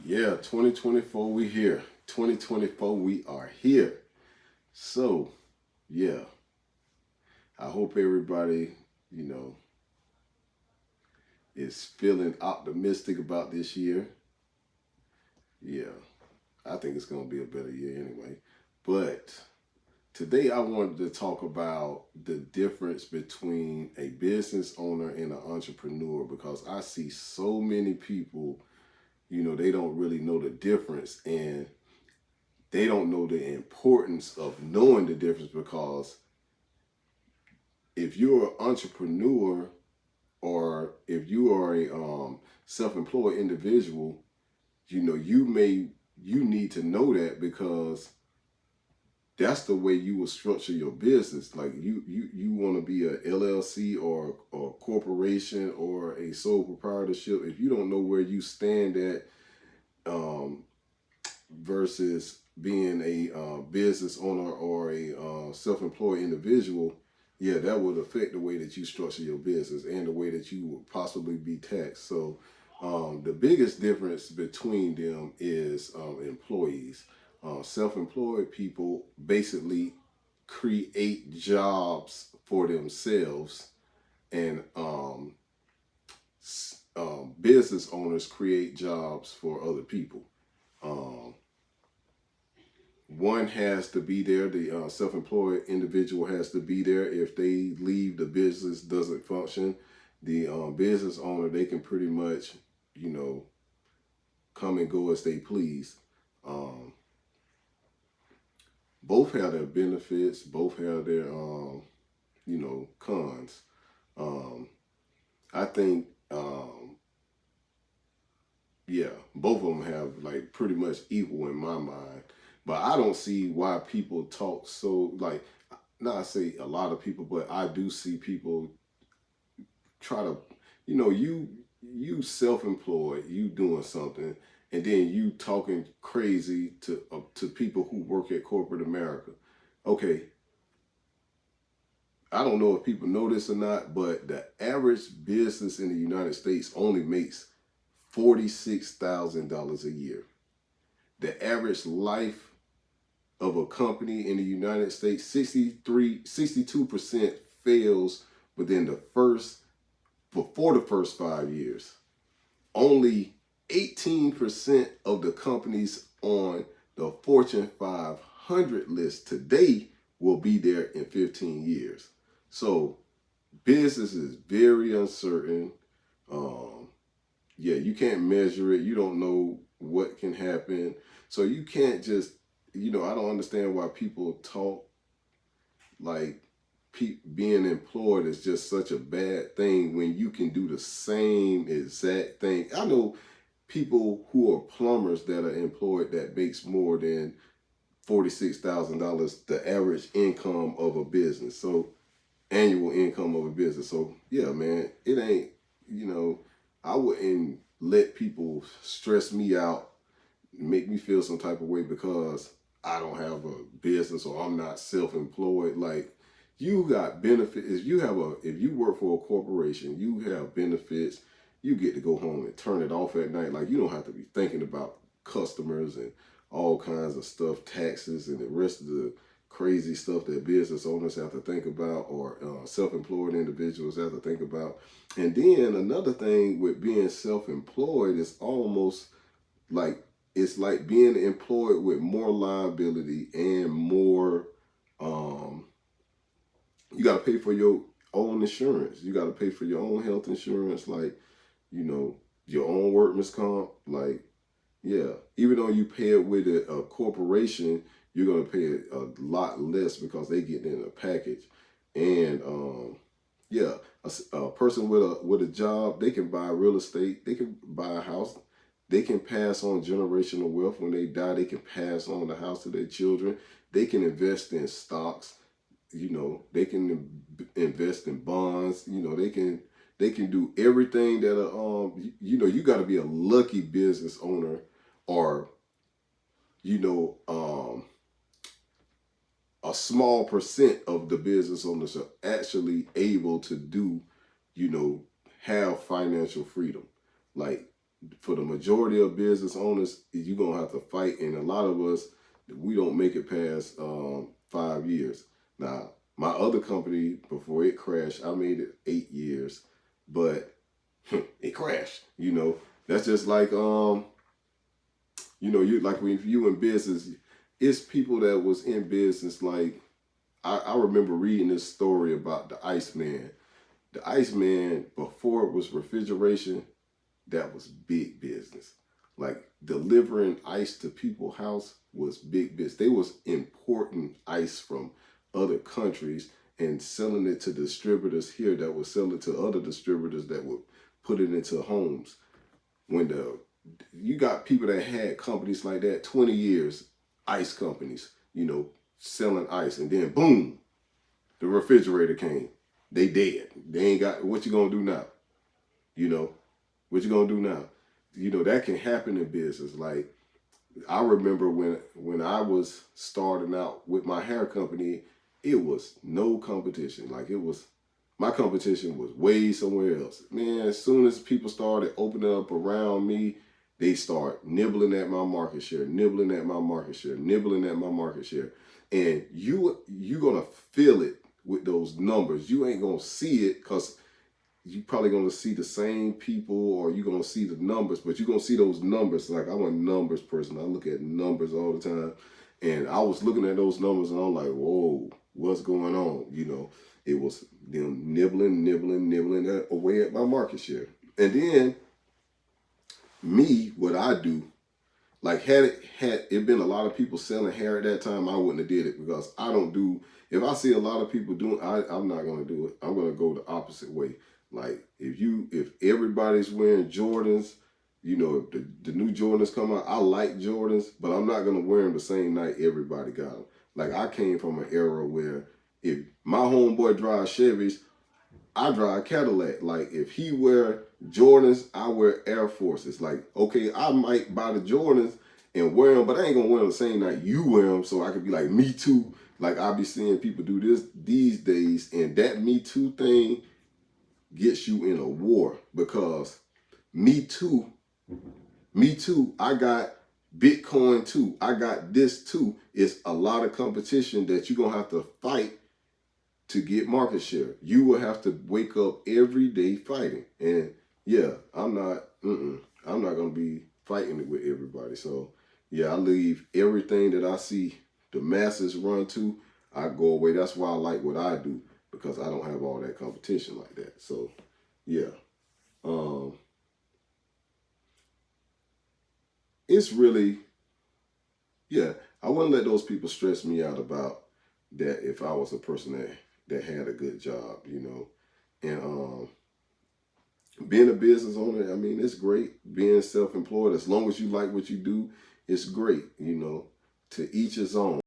Yeah, 2024, we here. 2024, we are here. So, yeah, I hope everybody, you know, is feeling optimistic about this year. Yeah, I think it's going to be a better year anyway. But today I wanted to talk about the difference between a business owner and an entrepreneur because I see so many people, they don't really know the difference. And they don't know the importance of knowing the difference because if you're an entrepreneur or if you are a self-employed individual, you need to know that because that's the way you will structure your business. Like you want to be a LLC or a corporation or a sole proprietorship. If you don't know where you stand at um, versus being a business owner or a self-employed individual, yeah, that would affect the way that you structure your business and the way that you would possibly be taxed. So the biggest difference between them is employees. Self-employed people basically create jobs for themselves, and business owners create jobs for other people. Um, One has to be there. The self-employed individual has to be there. If they leave, the business doesn't function. The business owner, they can pretty much, you know, come and go as they please. Um, both have their benefits. Both have their, cons. Um, I think, yeah, both of them have like pretty much equal in my mind. But I don't see why people talk so like not I say a lot of people, but I do see people try to, you self-employed, you doing something, and then you talking crazy to people who work at corporate America. Okay, I don't know if people know this or not, but the average business in the United States only makes $46,000 a year. The average life of a company in the United States, 62% fails within for the first 5 years. Only 18% of the companies on the Fortune 500 list today will be there in 15 years. So business is very uncertain. Um, yeah, you can't measure it. You don't know what can happen. So you can't just, I don't understand why people talk like being employed is just such a bad thing when you can do the same exact thing. I know people who are plumbers that are employed that makes more than $46,000, the average income of a business. So annual income of a business. So yeah, man, it ain't, you know, I wouldn't let people stress me out, make me feel some type of way because I don't have a business or I'm not self-employed. Like you got benefits. If you work for a corporation, you have benefits. You get to go home and turn it off at night. Like you don't have to be thinking about customers and all kinds of stuff, taxes and the rest of the crazy stuff that business owners have to think about or self-employed individuals have to think about. And then another thing with being self-employed is almost like it's like being employed with more liability and more um you got to pay for your own insurance. You got to pay for your own health insurance, like, your own workman's comp. Like, yeah, even though you pay it with a corporation, you're going to pay a lot less because they get in a package. And yeah, a person with a job, they can buy real estate, they can buy a house, they can pass on generational wealth. When they die, they can pass on the house to their children. They can invest in stocks. They can invest in bonds. They can do everything that you got to be a lucky business owner, or you know a small percent of the business owners are actually able to do, you know, have financial freedom. Like for the majority of business owners, you're going to have to fight. And a lot of us, we don't make it past 5 years. Now, my other company, before it crashed, I made it 8 years, but it crashed. That's just like, you like when you in business, it's people that was in business. Like, I remember reading this story about the Iceman. The Iceman, before it was refrigeration, that was big business. Like, delivering ice to people's house was big business. They was importing ice from other countries and selling it to distributors here that would sell it to other distributors that would put it into homes. You got people that had companies like that, 20 years, ice companies, selling ice, and then boom, the refrigerator came. They dead. They ain't got, what you gonna do now? What you gonna do now? That can happen in business. Like, I remember when I was starting out with my hair company, it was no competition. Like, my competition was way somewhere else. Man, as soon as people started opening up around me, they start nibbling at my market share, nibbling at my market share, nibbling at my market share. And you're gonna feel it with those numbers. You ain't gonna see it because you probably gonna see the same people, or you're gonna see the numbers, but you're gonna see those numbers. Like, I'm a numbers person. I look at numbers all the time. And I was looking at those numbers and I'm like, whoa, what's going on? It was them nibbling away at my market share. And then me, what I do, like, had it been a lot of people selling hair at that time, I wouldn't have did it, because I don't do, if I see a lot of people doing, I'm not gonna do it. I'm gonna go the opposite way. Like, if everybody's wearing Jordans, if the new Jordans come out, I like Jordans, but I'm not gonna wear them the same night everybody got them. Like, I came from an era where if my homeboy drives Chevys, I drive Cadillac. Like, if he wear Jordans, I wear Air Forces. Like, okay, I might buy the Jordans and wear them, but I ain't gonna wear them the same night you wear them, so I could be like, me too. Like, I be seeing people do this these days, and that Me Too thing gets you in a war, because Me Too, I got Bitcoin too, I got this too. It's a lot of competition that you're gonna have to fight to get market share. You will have to wake up every day fighting. And yeah, I'm not gonna be fighting with everybody. So yeah, I leave everything that I see the masses run to, I go away. That's why I like what I do, because I don't have all that competition like that. So yeah. It's really, yeah, I wouldn't let those people stress me out about that if I was a person that had a good job, And being a business owner, I mean, it's great. Being self-employed, as long as you like what you do, it's great, To each his own.